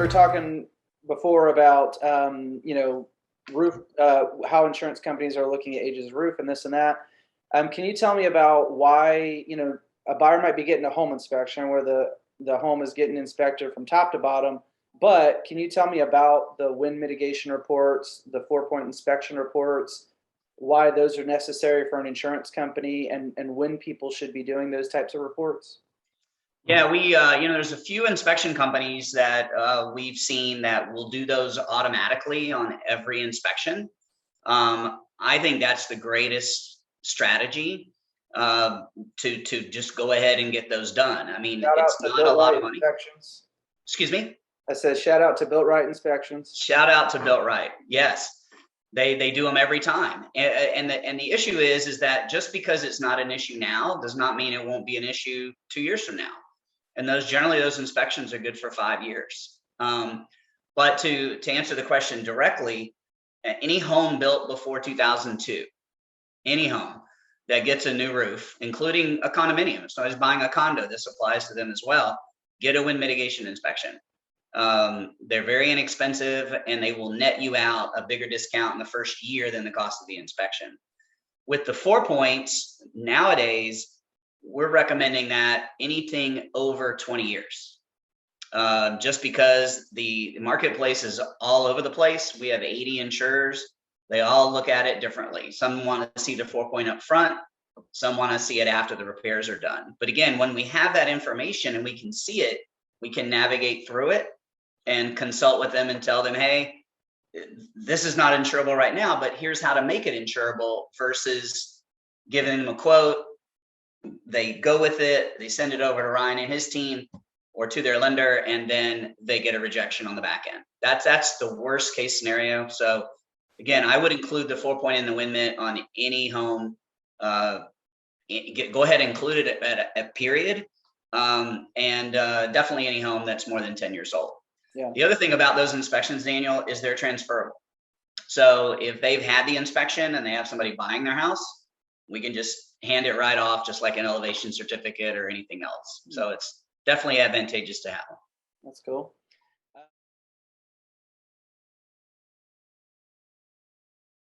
were talking before about, roof, how insurance companies are looking at ages of roof and this and that. Can you tell me about why, a buyer might be getting a home inspection where the home is getting inspected from top to bottom, but can you tell me about the wind mitigation reports, the 4-point inspection reports, why those are necessary for an insurance company, and when people should be doing those types of reports? Yeah, there's a few inspection companies that we've seen that will do those automatically on every inspection. I think that's the greatest strategy to just go ahead and get those done. I mean, Shout out it's to not a Built lot Right of money. Inspections. Excuse me? I said shout out to Built Right Inspections. Shout out to Built Right. Yes, they do them every time. And the issue is that just because it's not an issue now does not mean it won't be an issue 2 years from now. And those inspections are good for 5 years. But to answer the question directly, any home built before 2002, any home that gets a new roof, including a condominium, so I was buying a condo, this applies to them as well, get a wind mitigation inspection. They're very inexpensive and they will net you out a bigger discount in the first year than the cost of the inspection. With the 4 points, nowadays, we're recommending that anything over 20 years. Just because the marketplace is all over the place. We have 80 insurers. They all look at it differently. Some want to see the 4-point up front. Some want to see it after the repairs are done. But again, when we have that information and we can see it, we can navigate through it and consult with them and tell them, hey, this is not insurable right now, but here's how to make it insurable, versus giving them a quote. They go with it, they send it over to Ryan and his team or to their lender, and then they get a rejection on the back end. That's the worst case scenario. So again, I would include the 4-point in the wind mitt on any home. Go ahead and include it at a period. And definitely any home that's more than 10 years old. Yeah. The other thing about those inspections, Daniel, is they're transferable. So if they've had the inspection and they have somebody buying their house, we can just hand it right off, just like an elevation certificate or anything else. So it's definitely advantageous to have. That's cool.